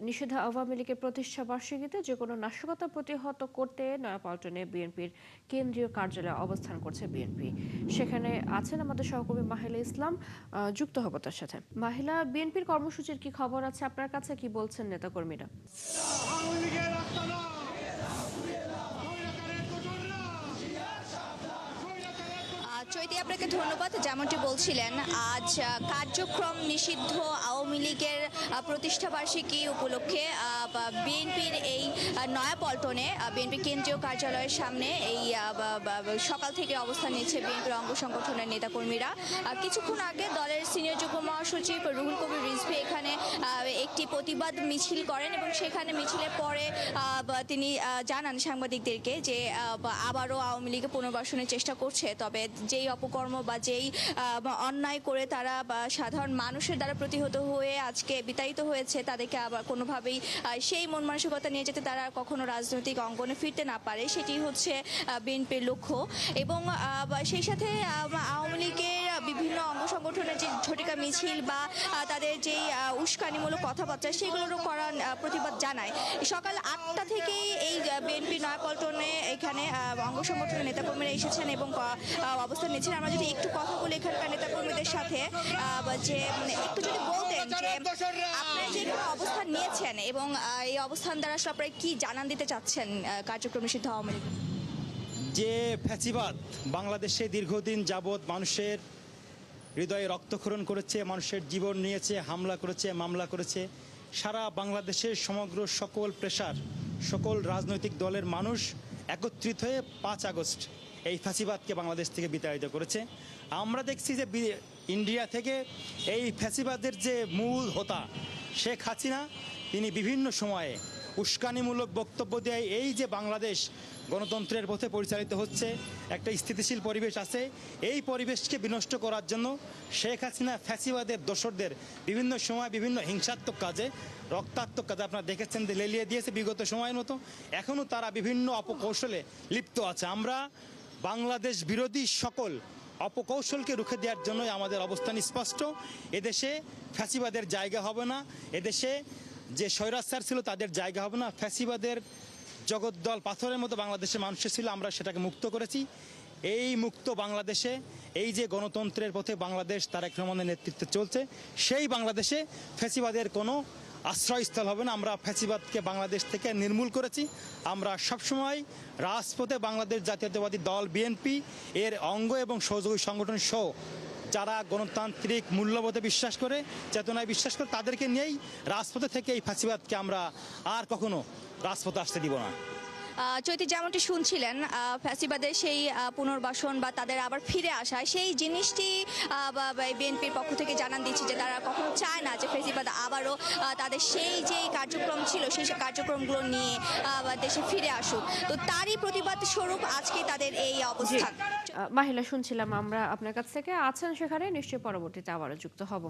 নিষিদ্ধ আওয়ামী লীগের প্রতিষ্ঠা বার্ষিকীতে যে কোনো নাশকতা প্রতিহত করতে নয়াপল্টনে বিএনপির কেন্দ্রীয় কার্যালয়ে অবস্থান করছে বিএনপি। সেখানে আছেন আমাদের সহকর্মী মাহিলা ইসলাম, যুক্ত হব তার সাথে। মাহিলা, বিএনপির কর্মসূচির কি খবর আছে আপনার কাছে, কি বলছেন নেতাকর্মীরা? চৈতি, আপনাকে ধন্যবাদ। যেমনটি বলছিলেন, আজ কার্যক্রম নিষিদ্ধ আওয়ামী লীগের প্রতিষ্ঠা বার্ষিকী উপলক্ষে বিএনপির এই নয়াপল্টনে বিএনপি কেন্দ্রীয় কার্যালয়ের সামনে এই সকাল থেকে অবস্থান নিচ্ছে বিএনপির অঙ্গ সংগঠনের নেতাকর্মীরা। কিছুক্ষণ আগে দলের সিনিয়র যুগ্ম মহাসচিব রুহুল কবির রিজভী এখানে একটি প্রতিবাদ মিছিল করেন এবং সেখানে মিছিলের পরে তিনি জানান সাংবাদিকদেরকে যে আবারও আওয়ামী লীগে পুনর্বাসনের চেষ্টা করছে, তবে যেই অপকর্ম বা যেই অন্যায় করে তারা সাধারণ মানুষের দ্বারা প্রতিহত হয়ে আজকে বিতাড়িত হয়েছে, তাদেরকে আবার কোনোভাবেই সেই মন মানসিকতা নিয়ে যেতে তারা কখনো রাজনৈতিক অঙ্গনে ফিরতে না পারে, সেটি হচ্ছে বিএনপির লক্ষ্য। এবং সেই সাথে আওয়ামী লীগের বিভিন্ন অঙ্গ সংগঠনের যে ঝটিকা মিছিল বা তাদের যেই উস্কানিমূলক কথাবার্তা সেগুলোরও করার প্রতিবাদ জানায়। সকাল 8টা থেকেই এই বিএনপি নয়াপল্টনে এখানে অঙ্গ সংগঠনের নেতাকর্মীরা এসেছেন এবং অবস্থান নিচ্ছেন। আমরা যদি একটু কথা বলি এখানকার নেতাকর্মীদের সাথে, যে একটু যদি বলতেন যে আপনারা যে অবস্থান নিয়েছেন এবং এই অবস্থান দ্বারা আসলে আপনারা কি জানান দিতে চাচ্ছেন কার্যক্রম নিষিদ্ধ আওয়ামী লীগ? যে ফ্যাসিবাদ বাংলাদেশে দীর্ঘদিন যাবৎ মানুষের হৃদয়ে রক্তক্ষরণ করেছে, মানুষের জীবন নিয়েছে, হামলা করেছে, মামলা করেছে, সারা বাংলাদেশের সমগ্র সকল পেশার সকল রাজনৈতিক দলের মানুষ একত্রিত হয়ে 5 আগস্ট এই ফ্যাসিবাদকে বাংলাদেশ থেকে বিতাড়িত করেছে। আমরা দেখছি যে ইন্ডিয়া থেকে এই ফ্যাসিবাদের যে মূল হোতা শেখ হাসিনা, তিনি বিভিন্ন সময়ে উস্কানিমূলক বক্তব্য দেয় এই যে বাংলাদেশ গণতন্ত্রের পথে পরিচালিত হচ্ছে, একটা স্থিতিশীল পরিবেশ আছে, এই পরিবেশকে বিনষ্ট করার জন্য শেখ হাসিনা ফ্যাসিবাদের দোসরদের বিভিন্ন সময় বিভিন্ন হিংসাত্মক কাজে, রক্তাত্মক কাজে আপনারা দেখেছেন যে লেলিয়ে দিয়েছে বিগত সময়ের মতো। এখনও তারা বিভিন্ন অপকৌশলে লিপ্ত আছে। আমরা বাংলাদেশ বিরোধী সকল অপকৌশলকে রুখে দেওয়ার জন্যই আমাদের অবস্থান স্পষ্ট। এদেশে ফ্যাসিবাদের জায়গা হবে না, এদেশে যে স্বৈরাচার ছিল তাদের জায়গা হবে না। ফ্যাসিবাদের জগদ্দল পাথরের মতো বাংলাদেশের মানুষের ছিল, আমরা সেটাকে মুক্ত করেছি। এই মুক্ত বাংলাদেশে এই যে গণতন্ত্রের পথে বাংলাদেশ তারেক রহমানের নেতৃত্বে চলছে, সেই বাংলাদেশে ফ্যাসিবাদের কোনো আশ্রয়স্থল হবে না। আমরা ফ্যাসিবাদকে বাংলাদেশ থেকে নির্মূল করেছি। আমরা সবসময় রাজপথে বাংলাদেশ জাতীয়তাবাদী দল বিএনপি এর অঙ্গ এবং সহযোগী সংগঠন সহ যারা গণতান্ত্রিক মূল্যবোধে বিশ্বাস করে, চেতনায় বিশ্বাস করে, তাদেরকে নিয়েই রাজপথে থেকে এই ফ্যাসিবাদকে আমরা আর কখনো রাজপথে আসতে দিব না। চৈতি, যেমনটি শুনছিলেন ফ্যাসিবাদের সেই পুনর্বাসন বা তাদের আবার ফিরে আসা, সেই জিনিসটি বিএনপির পক্ষ থেকে জানান দিচ্ছে যে তারা কখনো চায় না যে ফ্যাসিবাদ আবারও তাদের সেই যে কার্যক্রম ছিল সেই কার্যক্রমগুলো নিয়ে দেশে ফিরে আসুক। তো তারই প্রতিবাদ স্বরূপ আজকে তাদের এই অবস্থান। মাহিলা, শুনছিলাম আমরা আপনার কাছ থেকে, আছেন সেখানে, নিশ্চয়ই পরবর্তীতে আবারও যুক্ত হব।